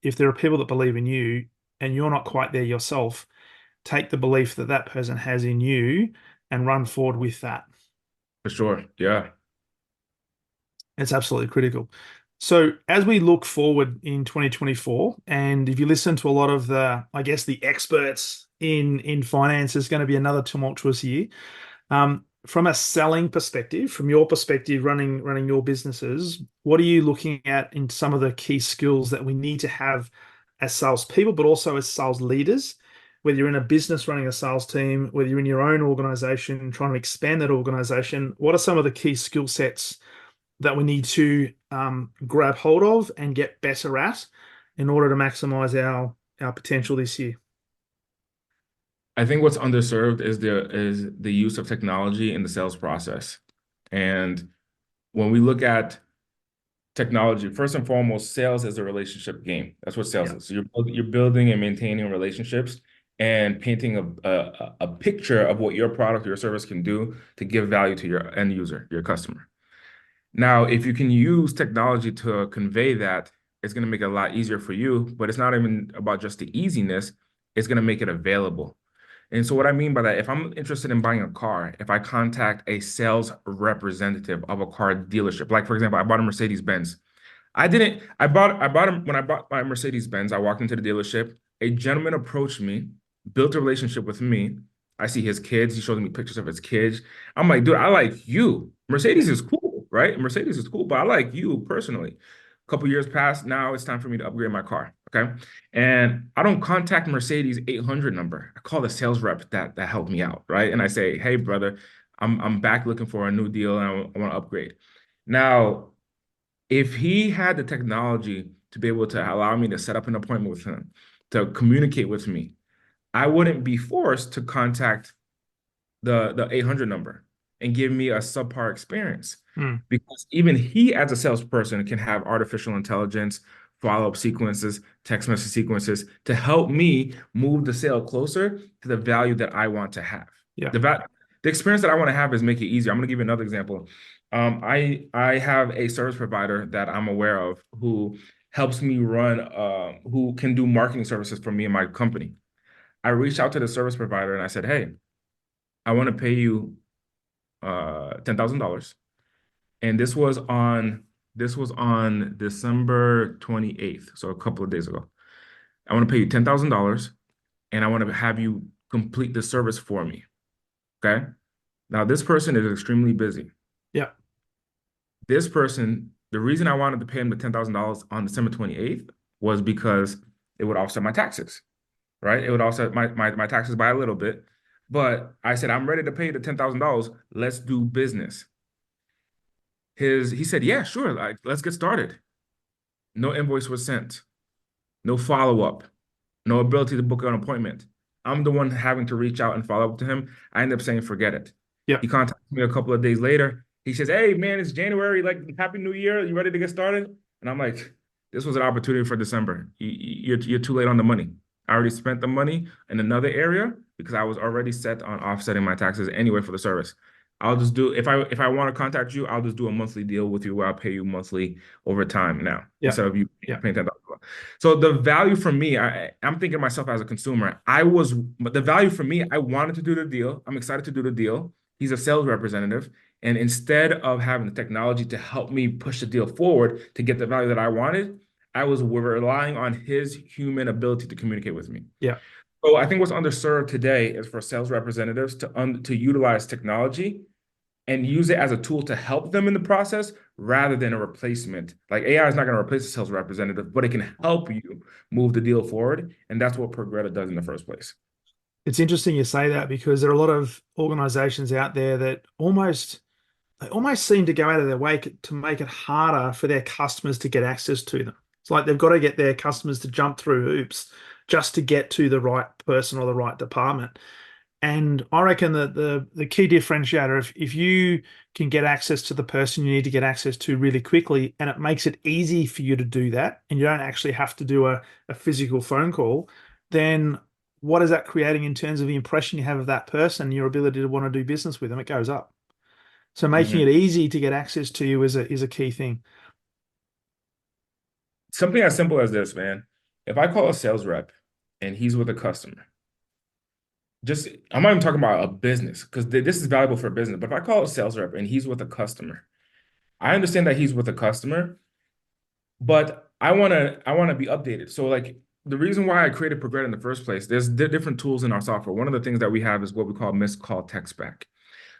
if there are people that believe in you and you're not quite there yourself, take the belief that person has in you and run forward with that. For sure. Yeah. It's absolutely critical. So as we look forward in 2024, and if you listen to a lot of the, I guess, the experts in finance, is going to be another tumultuous year. From a selling perspective, from your perspective, running your businesses, what are you looking at in some of the key skills that we need to have as salespeople, but also as sales leaders? Whether you're in a business running a sales team, whether you're in your own organization trying to expand that organization, what are some of the key skill sets that we need to grab hold of and get better at in order to maximize our potential this year? I think what's underserved is the use of technology in the sales process. And when we look at technology, first and foremost, sales is a relationship game. That's what sales Yeah. is. So you're building and maintaining relationships and painting a picture of what your product or your service can do to give value to your end user, your customer. Now, if you can use technology to convey that, it's going to make it a lot easier for you, but it's not even about just the easiness, it's going to make it available. And so what I mean by that, if I'm interested in buying a car, if I contact a sales representative of a car dealership, like for example, I bought a Mercedes Benz. I bought him when I bought my Mercedes Benz, I walked into the dealership, a gentleman approached me, built a relationship with me. I see his kids, he showed me pictures of his kids. I'm like, dude, I like you. Yeah. Mercedes is cool, right? Mercedes is cool, but I like you personally. A couple years passed, now it's time for me to upgrade my car. Okay. And I don't contact Mercedes 800 number. I call the sales rep that helped me out, right? And I say, hey, brother, I'm back looking for a new deal and I want to upgrade. Now, if he had the technology to be able to allow me to set up an appointment with him, to communicate with me, I wouldn't be forced to contact the 800 number and give me a subpar experience. Hmm. Because even he, as a salesperson, can have artificial intelligence, follow-up sequences, text message sequences to help me move the sale closer to the value that I want to have. Yeah. The experience that I want to have is make it easier. I'm going to give you another example. I have a service provider that I'm aware of who helps me run, who can do marketing services for me and my company. I reached out to the service provider and I said, hey, I want to pay you $10,000. And this was on December 28th, so a couple of days ago. I want to pay you $10,000 and I want to have you complete the service for me. Okay. Now this person is extremely busy. Yeah. This person, the reason I wanted to pay him the $10,000 on December 28th was because it would offset my taxes, right? It would offset my taxes by a little bit. But I said, I'm ready to pay you the $10,000. Let's do business. He said, yeah, sure. Like, let's get started. No invoice was sent. No follow-up. No ability to book an appointment. I'm the one having to reach out and follow up to him. I end up saying, forget it. Yeah. He contacted me a couple of days later. He says, hey, man, it's January. Like, Happy New Year. You ready to get started? And I'm like, this was an opportunity for December. You're too late on the money. I already spent the money in another area because I was already set on offsetting my taxes anyway for the service. I'll just do if I want to contact you, I'll just do a monthly deal with you where I'll pay you monthly over time now Yeah. instead of you Yeah. paying $10,000. So the value for me, I'm thinking myself as a consumer. The value for me, I wanted to do the deal. I'm excited to do the deal. He's a sales representative. And instead of having the technology to help me push the deal forward to get the value that I wanted, I was relying on his human ability to communicate with me. Yeah. So I think what's underserved today is for sales representatives to utilize technology and use it as a tool to help them in the process rather than a replacement. Like AI is not going to replace a sales representative, but it can help you move the deal forward. And that's what Progretta does in the first place. It's interesting you say that because there are a lot of organizations out there that they almost seem to go out of their way to make it harder for their customers to get access to them. It's like they've got to get their customers to jump through hoops just to get to the right person or the right department. And I reckon that the key differentiator, if you can get access to the person you need to get access to really quickly, and it makes it easy for you to do that, and you don't actually have to do a physical phone call, then what is that creating in terms of the impression you have of that person, your ability to want to do business with them? It goes up. So making Mhm. it easy to get access to you is a key thing. Something as simple as this, man. If I call a sales rep and he's with a customer, just I'm not even talking about a business because this is valuable for a business. But if I call a sales rep and he's with a customer, I understand that he's with a customer, but I want to be updated. So like the reason why I created Progress in the first place, there's different tools in our software. One of the things that we have is what we call missed call text back.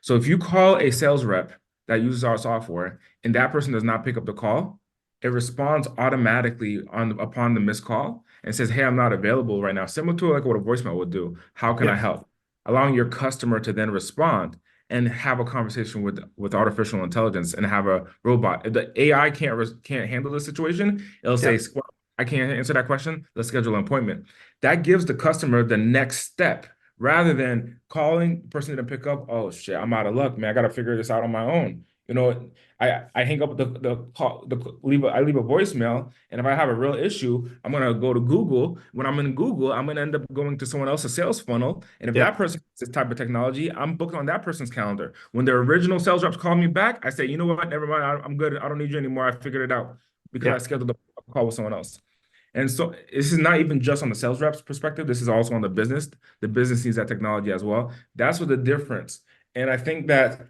So if you call a sales rep that uses our software and that person does not pick up the call, it responds automatically on upon the missed call and says, "Hey, I'm not available right now." Similar to like what a voicemail would do. How can I Yeah, help? Allowing your customer to then respond and have a conversation with artificial intelligence and have a robot. If the AI can't handle the situation, it'll say, yeah, "Well, I can't answer that question. Let's schedule an appointment." That gives the customer the next step rather than calling the person to pick up. Oh shit, I'm out of luck, man. I gotta figure this out on my own. I hang up the call, I leave a voicemail, and if I have a real issue, I'm gonna go to Google. When I'm in Google, I'm gonna end up going to someone else's sales funnel, and if yeah, that person has this type of technology, I'm booked on that person's calendar. When the original sales reps call me back, I say, you know what, never mind, I'm good. I don't need you anymore. I figured it out because I yeah. scheduled a call with someone else. And so this is not even just on the sales reps perspective. This is also on the business. The business needs that technology as well. That's what the difference. And I think that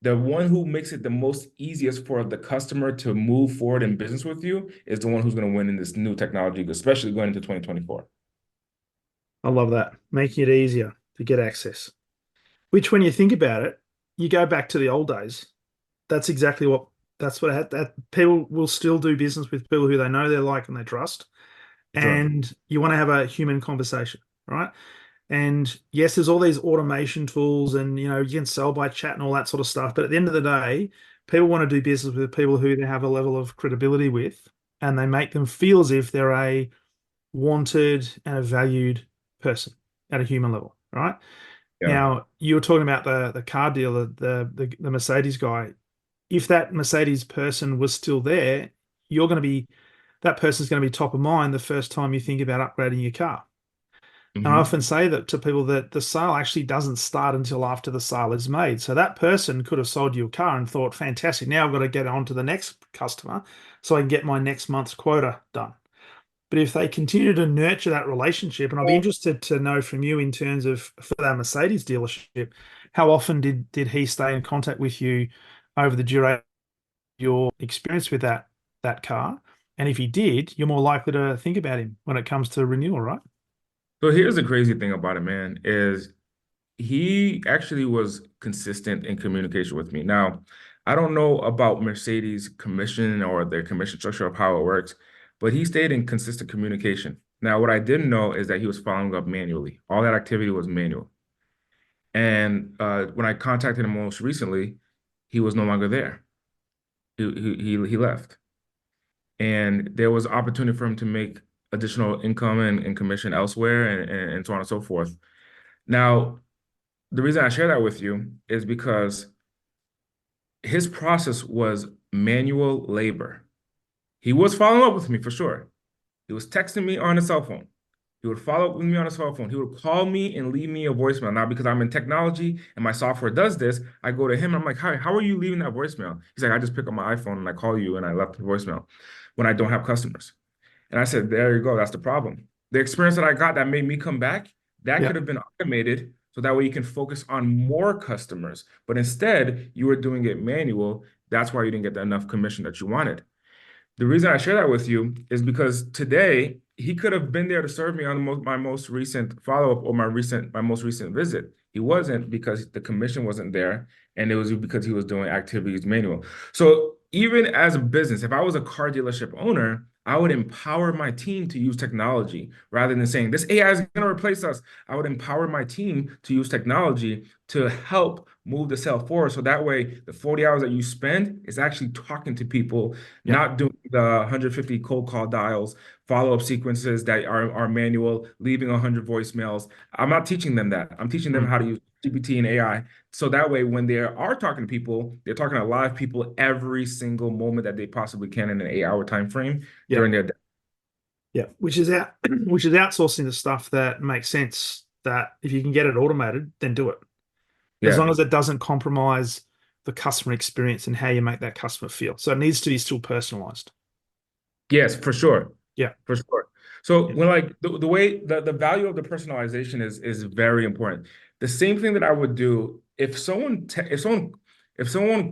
the one who makes it the most easiest for the customer to move forward in business with you is the one who's going to win in this new technology, especially going into 2024. I love that. Making it easier to get access. Which, when you think about it, you go back to the old days. That's exactly what that's what that people will still do business with people who they know, they like, and they trust. Sure. And you want to have a human conversation, right? And yes, there's all these automation tools, and you can sell by chat and all that sort of stuff. But at the end of the day, people want to do business with people who they have a level of credibility with, and they make them feel as if they're a wanted and a valued person at a human level, right? Yeah. Now, you were talking about the car dealer, the Mercedes guy. If that Mercedes person was still there, you're going to be that person's going to be top of mind the first time you think about upgrading your car. And I Hmm. often say that to people that the sale actually doesn't start until after the sale is made. So that person could have sold you a car and thought, fantastic, now I've got to get on to the next customer so I can get my next month's quota done. But if they continue to nurture that relationship, and I'll be interested to know from you in terms of for that Mercedes dealership, how often did he stay in contact with you over the duration of your experience with that car? And if he did, you're more likely to think about him when it comes to renewal, right? So here's the crazy thing about it, man, is he actually was consistent in communication with me. Now, I don't know about Mercedes commission or their commission structure of how it works, but he stayed in consistent communication. Now, what I didn't know is that he was following up manually. All that activity was manual. And when I contacted him most recently, he was no longer there. He left. And there was opportunity for him to make additional income and commission elsewhere and so on and so forth. Now, the reason I share that with you is because his process was manual labor. He was following up with me for sure. He was texting me on his cell phone. He would follow up with me on his cell phone. He would call me and leave me a voicemail. Now, because I'm in technology and my software does this, I go to him. I'm like, "Hi, how are you leaving that voicemail?" He's like, "I just pick up my iPhone and I call you and I left the voicemail when I don't have customers." And I said, there you go. That's the problem. The experience that I got that made me come back, that Yeah. could have been automated so that way you can focus on more customers. But instead, you were doing it manual. That's why you didn't get enough commission that you wanted. The reason I share that with you is because today he could have been there to serve me on my most recent follow-up or my most recent visit. He wasn't because the commission wasn't there, and it was because he was doing activities manual. So even as a business, if I was a car dealership owner, I would empower my team to use technology rather than saying this AI is going to replace us. I would empower my team to use technology to help move the sale forward. So that way, the 40 hours that you spend is actually talking to people, Yeah. not doing the 150 cold call dials, follow-up sequences that are manual, leaving 100 voicemails. I'm not teaching them that. I'm teaching them Mm. how to use GPT and AI. So that way, when they are talking to people, they're talking to live people every single moment that they possibly can in an 8-hour time frame Yeah. during their day. Yeah. Which is outsourcing the stuff that makes sense that if you can get it automated, then do it. As Yeah. long as it doesn't compromise the customer experience and how you make that customer feel. So it needs to be still personalized. Yes, for sure. Yeah. For sure. So Yeah. when like the way the value of the personalization is very important. The same thing that I would do if someone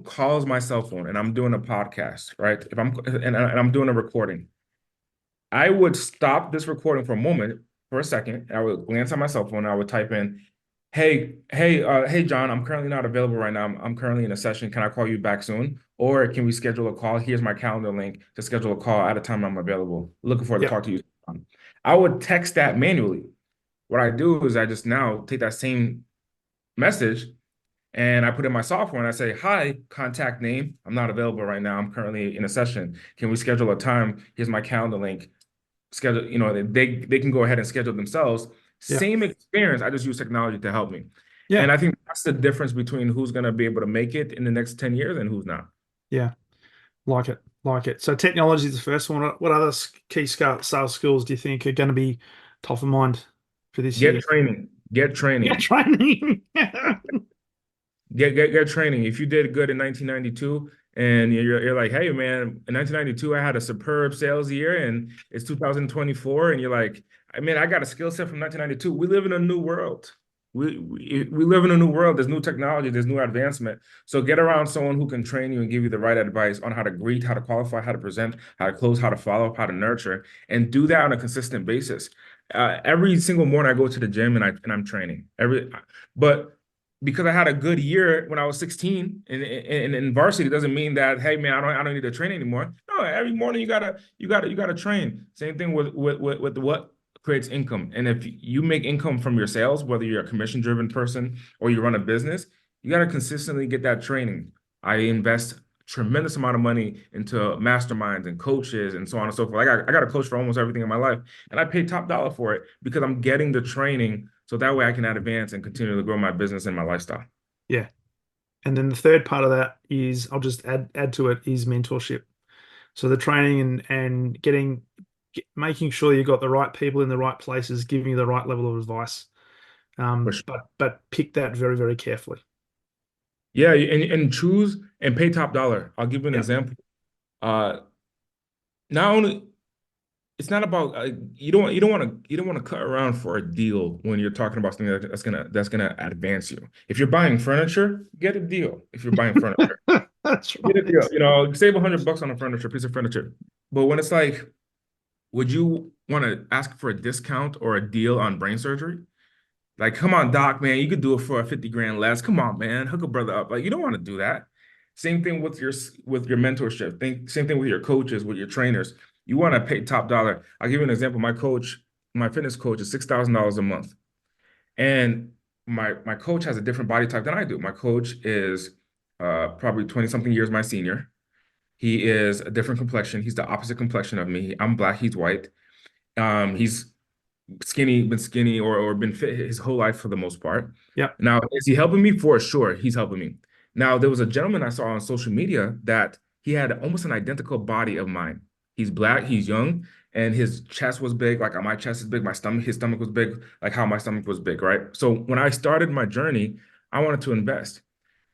calls my cell phone and I'm doing a podcast, right? If I'm and I'm doing a recording, I would stop this recording for a moment, for a second, and I would glance at my cell phone and I would type in, hey, John, I'm currently not available right now. I'm currently in a session. Can I call you back soon? Or can we schedule a call? Here's my calendar link to schedule a call at a time I'm available. Looking forward to Yeah. talk to you. I would text that manually. What I do is I just now take that same message and I put in my software and I say, hi, contact name. I'm not available right now. I'm currently in a session. Can we schedule a time? Here's my calendar link. Schedule, they can go ahead and schedule themselves. Yeah. Same experience. I just use technology to help me. And Yeah. I think that's the difference between who's going to be able to make it in the next 10 years and who's not. Yeah. Like it. Like it. So technology is the first one. What other key sales skills do you think are going to be top of mind for this Get year? training. Get Yeah, training. training. Get training. If you did good in 1992 and you're like, hey man, in 1992 I had a superb sales year and it's 2024 and you're like, I mean, I got a skill set from 1992. We live in a new world. We live in a new world. There's new technology, there's new advancement. So get around someone who can train you and give you the right advice on how to greet, how to qualify, how to present, how to close, how to follow up, how to nurture, and do that on a consistent basis. Every single morning I go to the gym and I'm training. But because I had a good year when I was 16 in varsity doesn't mean that, hey man, I don't need to train anymore. No, every morning you gotta train. Same thing with what creates income. And if you make income from your sales, whether you're a commission driven person or you run a business, you gotta consistently get that training. I invest tremendous amount of money into masterminds and coaches and so on and so forth. I got a coach for almost everything in my life, and I pay top dollar for it because I'm getting the training so that way I can advance and continue to grow my business and my lifestyle. Yeah. And then the third part of that is I'll just add to it is mentorship. So the training and making sure you got the right people in the right places, giving you the right level of advice. For sure. But pick that very, very carefully. Yeah, and choose and pay top dollar. I'll give you an Yeah. example. Uh, Not only it's not about you don't want to cut around for a deal when you're talking about something that's gonna advance you. If you're buying furniture, get a deal. If you're buying furniture, That's get a deal. right. Save $100 on a piece of furniture. But when it's like, would you want to ask for a discount or a deal on brain surgery? Like, come on, doc, man, you could do it for a 50 grand less. Come on, man, hook a brother up. Like, you don't want to do that. Same thing with your mentorship. Same thing with your coaches, with your trainers. You want to pay top dollar. I'll give you an example. My fitness coach is $6,000 a month. And my coach has a different body type than I do. My coach is probably 20 something years my senior. He is a different complexion. He's the opposite complexion of me. I'm black, he's white. He's been skinny or been fit his whole life for the most part. Yep. Now, is he helping me? For sure, he's helping me. Now, there was a gentleman I saw on social media that he had almost an identical body of mine. He's black, he's young, and his chest was big, like my chest is big, his stomach was big, like how my stomach was big, right? So when I started my journey, I wanted to invest.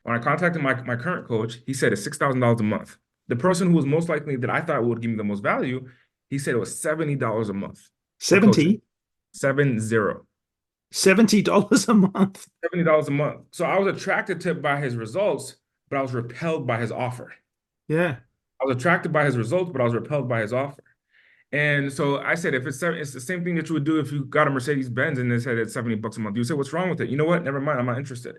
When I contacted my current coach, he said it's $6,000 a month. The person who was most likely that I thought would give me the most value, he said it was $70 a month for coaching. 70, 70. $70 a month. $70 a month. So I was attracted to by his results, but I was repelled by his offer. Yeah. I was attracted by his results, but I was repelled by his offer. And so I said, if it's the same thing that you would do if you got a Mercedes Benz and they said it's $70 a month. You say, what's wrong with it? You know what? Never mind. I'm not interested.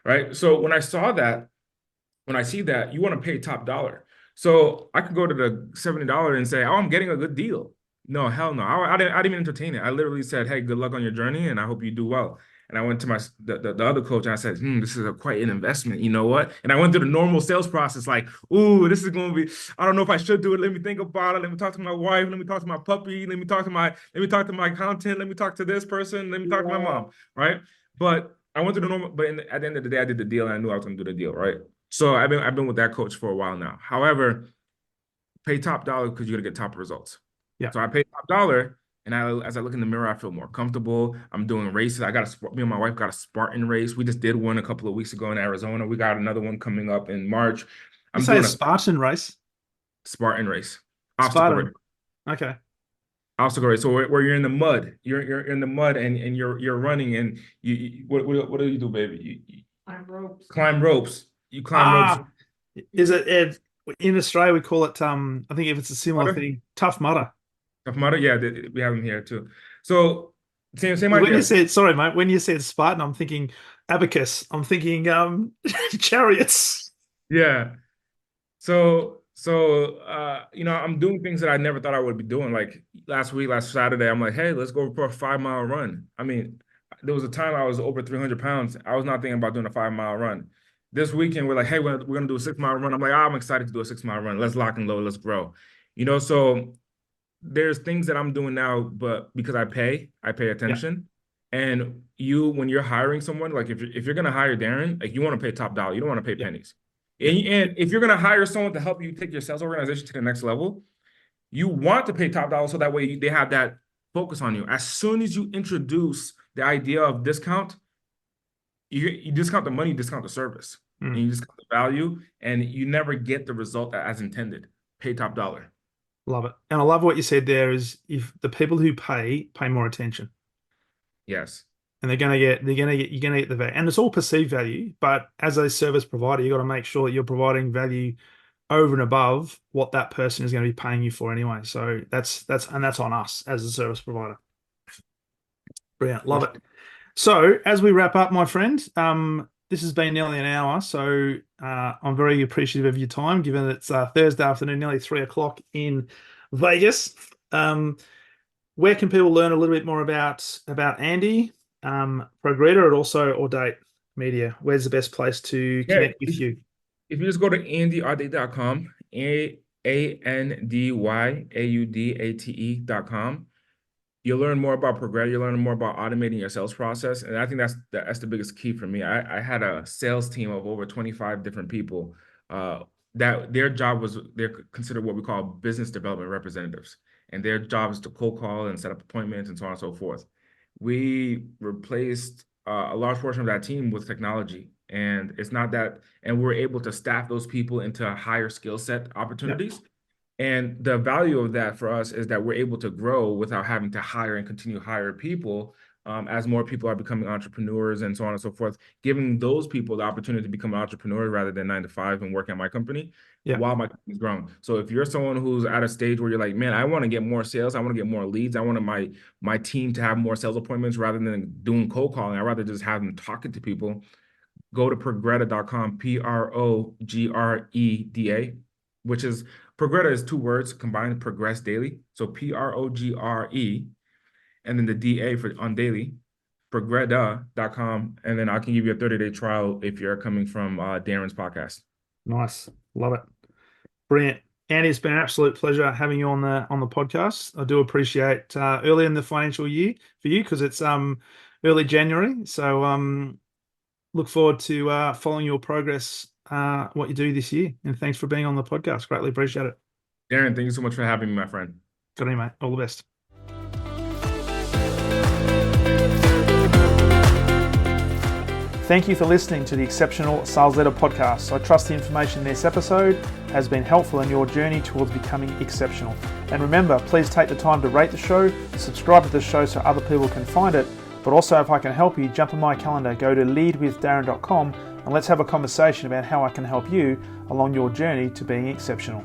Right. So when I see that, you want to pay top dollar. So I could go to the $70 and say, oh, I'm getting a good deal. No, hell no. I didn't even entertain it. I literally said, hey, good luck on your journey and I hope you do well. And I went to the other coach and I said, this is quite an investment. You know what? And I went through the normal sales process, like, ooh, this is going to be, I don't know if I should do it. Let me think about it. Let me talk to my wife. Let me talk to my puppy. Let me talk to my accountant. Let me talk to this person. Let me talk to my mom. Right. But I went through the normal, but at the end of the day, I did the deal and I knew I was going to do the deal. Right. So I've been with that coach for a while now. However, pay top dollar because you're gonna get top results. Yeah. So I pay top dollar, and as I look in the mirror, I feel more comfortable. I'm doing races. Me and my wife got a Spartan race. We just did one a couple of weeks ago in Arizona. We got another one coming up in March. You I'm say a doing a Spartan race? Spartan race, obstacle race. Spartan. Okay. Obstacle race. So where you're in the mud, you're in the mud and you're running and what do you do, baby? Climb ropes. You climb ropes. Ah, is it Ed? In Australia, we call it, I think if it's a similar Mudder? thing, tough mudder. Tough Mudder? Yeah, we have them here too. So same When you idea. said, sorry, mate, when you said Spartan, I'm thinking abacus. I'm thinking chariots. Yeah. So I'm doing things that I never thought I would be doing. Like last Saturday, I'm like, hey, let's go for a 5 mile run. I mean, there was a time I was over 300 pounds. I was not thinking about doing a 5 mile run. This weekend, we're like, hey, we're gonna do a 6 mile run. I'm like, I'm excited to do a 6 mile run. Let's lock and load, let's grow. So there's things that I'm doing now, but because I pay Yeah, attention. And when you're hiring someone, like if you're gonna hire Darren, like you want to pay top dollar, you don't want to pay yeah, pennies. yeah, And if you're gonna hire someone to help you take your sales organization to the next level, you want to pay top dollar so that way they have that focus on you. As soon as you introduce the idea of discount, you discount the money, you discount the service, and mm, you discount the value, and you never get the result as intended. Pay top dollar. love it. And I love what you said there is if the people who pay more attention. Yes. And you're gonna get the value. And it's all perceived value, but as a service provider, you got to make sure that you're providing value over and above what that person is going to be paying you for anyway. So that's on us as a service provider. Brilliant, For love it. sure. So as we wrap up, my friend, this has been nearly an hour, so I'm very appreciative of your time, given it's Thursday afternoon, nearly 3 o'clock in Vegas. Where can people learn a little bit more about Andy, Progreda, and also Audate Media? Where's the best place to Yeah. connect with you? If you just go to andyaudate.com, ANDYAUDATE.com, you'll learn more about Progress. You'll learn more about automating your sales process. And I think that's the biggest key for me. I had a sales team of over 25 different people that their job was, they're considered what we call business development representatives. And their job is to cold call and set up appointments and so on and so forth. We replaced a large portion of that team with technology. And it's not that, and we're able to staff those people into higher skill set Yeah, opportunities. And the value of that for us is that we're able to grow without having to hire and continue to hire people as more people are becoming entrepreneurs and so on and so forth, giving those people the opportunity to become an entrepreneur rather than 9 to 5 and work at my company yeah, while my company's growing. So if you're someone who's at a stage where you're like, man, I want to get more sales, I want to get more leads, I want my team to have more sales appointments rather than doing cold calling, I'd rather just have them talking to people, go to progreda.com, Progreda, which is Progreda is 2 words combined, progress daily. So PROGRE, and then the DA for on daily, progreda.com. And then I can give you a 30-day trial if you're coming from Darren's podcast. nice, love it, brilliant. Andy, it's been an absolute pleasure having you on the podcast. I do appreciate early in the financial year for you because it's early January. So look forward to following your progress, what you do this year. And thanks for being on the podcast. Greatly appreciate it. Darren, thank you so much for having me, my friend. Good evening, mate. All the best. Thank you for listening to the Exceptional Sales Leader podcast. I trust the information in this episode has been helpful in your journey towards becoming exceptional. And remember, please take the time to rate the show, subscribe to the show so other people can find it. But also, if I can help you, jump on my calendar, go to leadwithdarren.com and let's have a conversation about how I can help you along your journey to being exceptional.